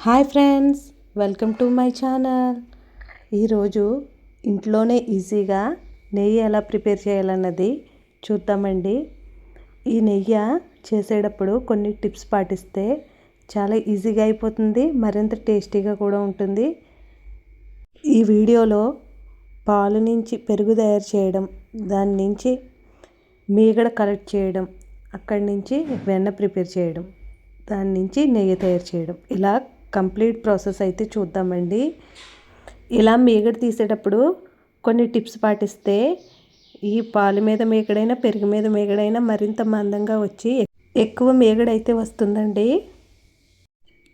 Hi friends, welcome to my channel. ఈరోజు ఇంట్లోనే ఈజీగా నెయ్యి ఎలా ప్రిపేర్ చేయాలన్నది చూద్దామండి. ఈ నెయ్యి చేసేటప్పుడు కొన్ని టిప్స్ పాటిస్తే చాలా ఈజీగా అయిపోతుంది, మరింత టేస్టీగా కూడా ఉంటుంది. ఈ వీడియోలో పాలు నుంచి పెరుగు తయారు చేయడం, దాని నుంచి మీగడ కలెక్ట్ చేయడం, అక్కడి నుంచి వెన్న ప్రిపేర్ చేయడం, దాని నుంచి నెయ్యి తయారు చేయడం, ఇలా కంప్లీట్ ప్రాసెస్ అయితే చూద్దామండి. ఇలా మీగడ తీసేటప్పుడు కొన్ని టిప్స్ పాటిస్తే ఈ పాలు మీద మీగడైనా పెరుగు మీద మీగడైనా మరింత మందంగా వచ్చి ఎక్కువ మీగడ అయితే వస్తుందండి.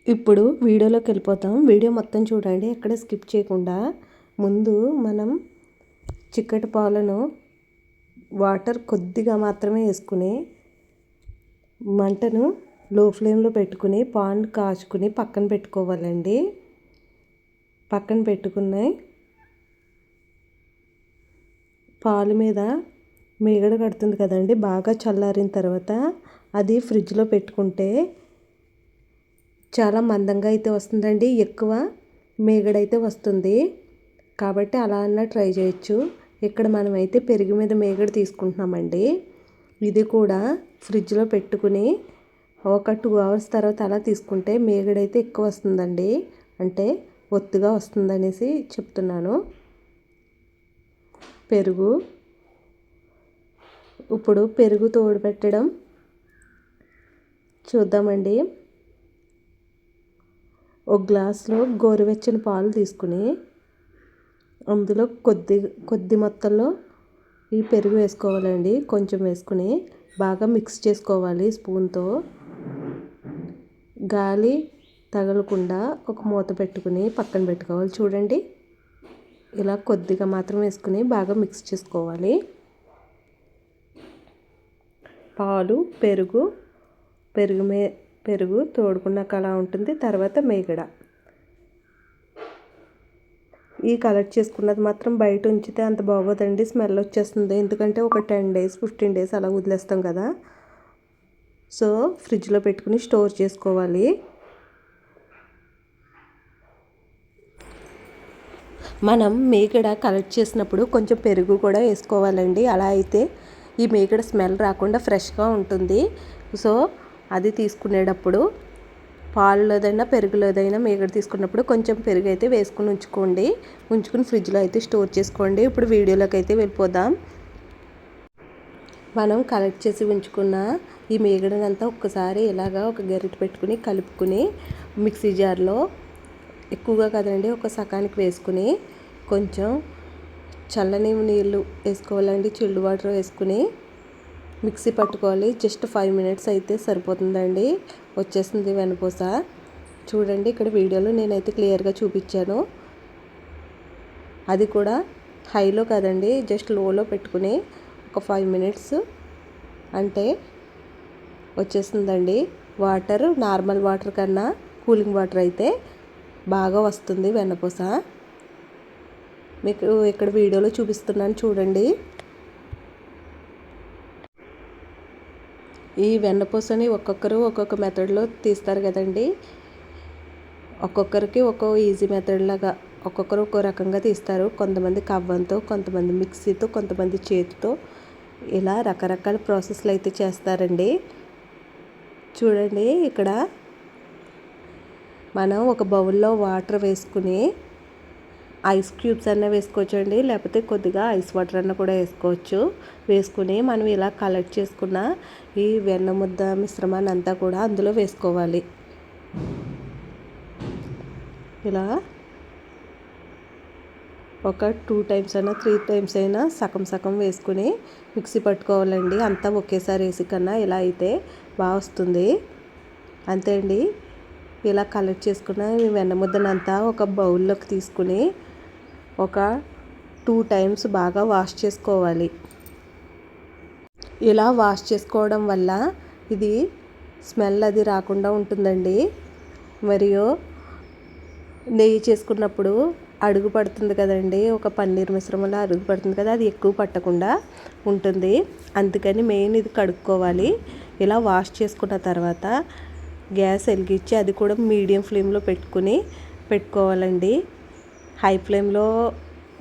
ఇప్పుడు వీడియోలోకి వెళ్ళిపోతాం. వీడియో మొత్తం చూడండి, ఎక్కడ స్కిప్ చేయకుండా. ముందు మనం చిక్కటి పాలను వాటర్ కొద్దిగా మాత్రమే వేసుకుని మంటను లో ఫ్లేమ్లో పెట్టుకుని పాలు కాచుకుని పక్కన పెట్టుకోవాలండి. పక్కన పెట్టుకుని పాలు మీద మీగడ కడుతుంది కదండి, బాగా చల్లారిన తర్వాత అది ఫ్రిడ్జ్లో పెట్టుకుంటే చాలా మందంగా అయితే వస్తుందండి, ఎక్కువ మీగడైతే వస్తుంది. కాబట్టి అలా అన్నా ట్రై చేయొచ్చు. ఇక్కడ మనమైతే పెరుగు మీద మీగడ తీసుకుంటున్నామండి. ఇది కూడా ఫ్రిడ్జ్లో పెట్టుకుని ఒక 2 hours తర్వాత అలా తీసుకుంటే మీగడైతే ఎక్కువ వస్తుందండి, అంటే ఒత్తుగా వస్తుందనేసి చెప్తున్నాను. పెరుగు, ఇప్పుడు పెరుగు తోడు పెట్టడం చూద్దామండి. ఒక గ్లాసులో గోరువెచ్చని పాలు తీసుకుని అందులో కొద్ది మొత్తంలో ఈ పెరుగు వేసుకోవాలండి. కొంచెం వేసుకుని బాగా మిక్స్ చేసుకోవాలి స్పూన్తో. గాలి తగలకుండా ఒక మూత పెట్టుకుని పక్కన పెట్టుకోవాలి. చూడండి, ఇలా కొద్దిగా మాత్రం వేసుకుని బాగా మిక్స్ చేసుకోవాలి. పాలు, పెరుగు తోడుకున్నాక అలా ఉంటుంది. తర్వాత మీగడ ఈ కలెక్ట్ చేసుకున్నది మాత్రం బయట ఉంచితే అంత బాగోదండి, స్మెల్ వచ్చేస్తుంది. ఎందుకంటే ఒక 10 days 15 days అలా వదిలేస్తాం కదా. సో ఫ్రిడ్జ్లో పెట్టుకుని స్టోర్ చేసుకోవాలి. మనం మీగడ కలెక్ట్ చేసినప్పుడు కొంచెం పెరుగు కూడా వేసుకోవాలండి. అలా అయితే ఈ మీగడ స్మెల్ రాకుండా ఫ్రెష్గా ఉంటుంది. సో అది తీసుకునేటప్పుడు పాలలోదైనా పెరుగులోదైనా మీగడ తీసుకున్నప్పుడు కొంచెం పెరుగు అయితే వేసుకుని ఉంచుకుని ఫ్రిడ్జ్లో అయితే స్టోర్ చేసుకోండి. ఇప్పుడు వీడియోలోకి అయితే వెళ్ళిపోదాం. మనం కలెక్ట్ చేసి ఉంచుకున్న ఈ మీగడనంతా ఒక్కసారి ఇలాగా ఒక గరిటె పెట్టుకుని కలుపుకుని మిక్సీ జార్లో, ఎక్కువగా కదండి, ఒక సకానికి వేసుకుని కొంచెం చల్లని నీళ్ళు వేసుకోవాలండి. చిల్డ్ వాటర్ వేసుకుని మిక్సీ పట్టుకోవాలి. జస్ట్ 5 minutes అయితే సరిపోతుందండి, వచ్చేస్తుంది వెన్నపూస. చూడండి, ఇక్కడ వీడియోలో నేనైతే క్లియర్గా చూపించాను. అది కూడా హైలో కాదండి, జస్ట్ లోలో పెట్టుకుని ఒక 5 minutes అంటే వచ్చేస్తుందండి. వాటర్ నార్మల్ వాటర్ కన్నా కూలింగ్ వాటర్ అయితే బాగా వస్తుంది వెన్నపూస. మీకు ఇక్కడ వీడియోలో చూపిస్తున్నాను చూడండి. ఈ వెన్నపూసని ఒక్కొక్కరు ఒక్కొక్క మెథడ్లో తీస్తారు కదండి. ఒక్కొక్కరికి ఒక్కో ఈజీ మెథడ్ లాగా ఒక్కొక్కరు ఒక్కో రకంగా తీస్తారు. కొంతమంది కవ్వంతో, కొంతమంది మిక్సీతో, కొంతమంది చేతితో, ఇలా రకరకాల ప్రాసెస్లు అయితే చేస్తారండి. చూడండి, ఇక్కడ మనం ఒక బౌల్లో వాటర్ వేసుకుని ఐస్ క్యూబ్స్ అన్న వేసుకోవచ్చండి, లేకపోతే కొద్దిగా ఐస్ వాటర్ అన్న కూడా వేసుకోవచ్చు. వేసుకుని మనం ఇలా కలెక్ట్ చేసుకున్న ఈ వెన్న ముద్ద మిశ్రమాన్ని అంతా కూడా అందులో వేసుకోవాలి. ఇలా ఒక 2 times అయినా 3 times అయినా సగం వేసుకుని మిక్సీ పట్టుకోవాలండి. అంతా ఒకేసారి వేసి కన్నా ఇలా అయితే బాగా వస్తుంది. అంతే అండి. ఇలా కలెక్ట్ చేసుకున్న వెన్న ముద్దనంతా ఒక బౌల్లోకి తీసుకుని ఒక 2 times బాగా వాష్ చేసుకోవాలి. ఇలా వాష్ చేసుకోవడం వల్ల ఇది స్మెల్ అది రాకుండా ఉంటుందండి. మరియు నెయ్యి చేసుకున్నప్పుడు అడుగు పడుతుంది కదండి, ఒక పన్నీర్ మిశ్రమంలో అడుగు పడుతుంది కదా, అది ఎక్కువ పట్టకుండా ఉంటుంది. అందుకని మెయిన్ ఇది కడుక్కోవాలి. ఇలా వాష్ చేసుకున్న తర్వాత గ్యాస్ వెలిగించి అది కూడా మీడియం ఫ్లేమ్లో పెట్టుకోవాలండి. హై ఫ్లేమ్లో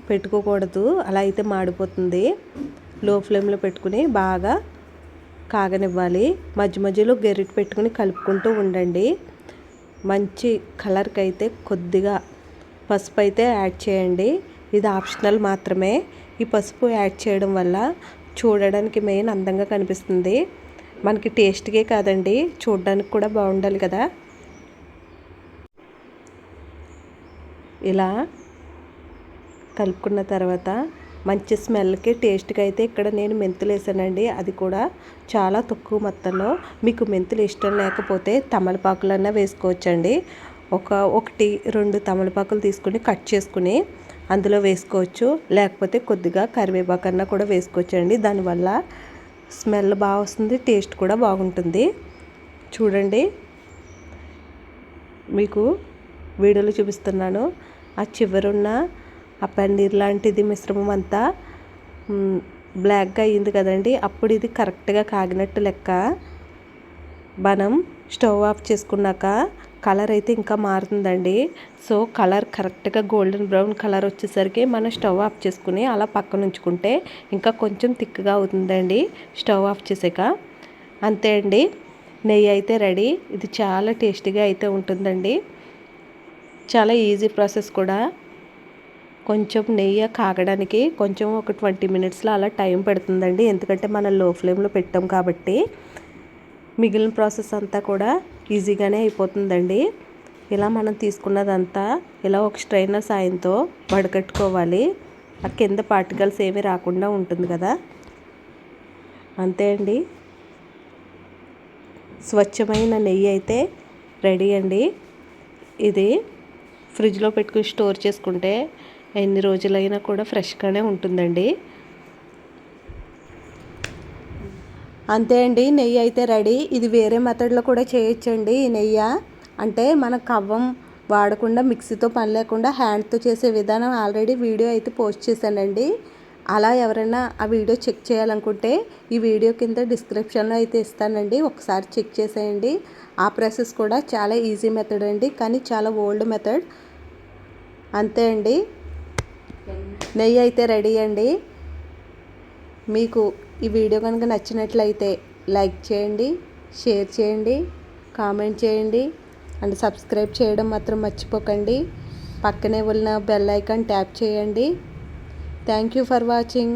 పెట్టుకోకూడదు, అలా అయితే మాడిపోతుంది. లో ఫ్లేమ్లో పెట్టుకుని బాగా కాగనివ్వాలి. మధ్య మధ్యలో గెరిట పెట్టుకుని కలుపుకుంటూ ఉండండి. మంచి కలర్కి అయితే కొద్దిగా పసుపు అయితే యాడ్ చేయండి. ఇది ఆప్షనల్ మాత్రమే. ఈ పసుపు యాడ్ చేయడం వల్ల చూడడానికి మెయిన్ అందంగా కనిపిస్తుంది. మనకి టేస్ట్కే కాదండి, చూడడానికి కూడా బాగుండాలి కదా. ఇలా కలుపుకున్న తర్వాత మంచి స్మెల్కి టేస్ట్కి అయితే ఇక్కడ నేను మెంతులు వేసానండి. అది కూడా చాలా తక్కువ మొత్తంలో. మీకు మెంతులు ఇష్టం లేకపోతే తమలపాకులన్నా వేసుకోవచ్చండి. ఒకటి రెండు తమలపాకులు తీసుకుని కట్ చేసుకుని అందులో వేసుకోవచ్చు. లేకపోతే కొద్దిగా కరివేపాకన్నా కూడా వేసుకోవచ్చండి. దానివల్ల స్మెల్ బాగా వస్తుంది, టేస్ట్ కూడా బాగుంటుంది. చూడండి, మీకు వీడియోలో చూపిస్తున్నాను. ఆ చివరున్న ఆ పన్నీర్ లాంటిది మిశ్రమం అంతా బ్లాక్గా అయ్యింది కదండి. అప్పుడు ఇది కరెక్ట్గా కాగినట్టు లెక్క. మనం స్టవ్ ఆఫ్ చేసుకున్నాక కలర్ అయితే ఇంకా మారుతుందండి. సో కలర్ కరెక్ట్గా గోల్డెన్ బ్రౌన్ కలర్ వచ్చేసరికి మనం స్టవ్ ఆఫ్ చేసుకుని అలా పక్కన ఉంచుకుంటే ఇంకా కొంచెం థిక్గా అవుతుందండి స్టవ్ ఆఫ్ చేసాక. అంతే అండి, నెయ్యి అయితే రెడీ. ఇది చాలా టేస్టీగా అయితే ఉంటుందండి. చాలా ఈజీ ప్రాసెస్ కూడా. కొంచెం నెయ్యి కాగడానికి కొంచెం ఒక 20 మినిట్స్లో అలా టైం పడుతుందండి. ఎందుకంటే మనం లో ఫ్లేమ్లో పెట్టాం కాబట్టి. మిగిలిన ప్రాసెస్ అంతా కూడా ఈజీగానే అయిపోతుందండి. ఇలా మనం తీసుకున్నదంతా ఇలా ఒక స్ట్రైనర్ సాయంతో వడకట్టుకోవాలి. ఆ కింద పార్టికల్స్ ఏమీ రాకుండా ఉంటుంది కదా. అంతే అండి, స్వచ్ఛమైన నెయ్యి అయితే రెడీ అండి. ఇది ఫ్రిడ్జ్లో పెట్టుకుని స్టోర్ చేసుకుంటే ఎన్ని రోజులైనా కూడా ఫ్రెష్గానే ఉంటుందండి. అంతే అండి, నెయ్యి అయితే రెడీ. ఇది వేరే మెథడ్లో కూడా చేయొచ్చండి. ఈ నెయ్యి అంటే మన కవ్వం వాడకుండా మిక్సీతో పని లేకుండా హ్యాండ్తో చేసే విధానం ఆల్రెడీ వీడియో అయితే పోస్ట్ చేశానండి. అలా ఎవరైనా ఆ వీడియో చెక్ చేయాలనుకుంటే ఈ వీడియో కింద డిస్క్రిప్షన్లో అయితే ఇస్తానండి, ఒకసారి చెక్ చేసేయండి. ఆ ప్రాసెస్ కూడా చాలా ఈజీ మెథడ్ అండి, కానీ చాలా ఓల్డ్ మెథడ్. అంతే అండి, నెయ్యి అయితే రెడీ అండి. మీకు ఈ వీడియో కనుక నచ్చినట్లయితే లైక్ చేయండి, షేర్ చేయండి, కామెంట్ చేయండి అండ్ సబ్స్క్రైబ్ చేయడం మాత్రం మర్చిపోకండి. పక్కనే ఉన్న బెల్ ఐకాన్ ట్యాప్ చేయండి. Thank you for watching.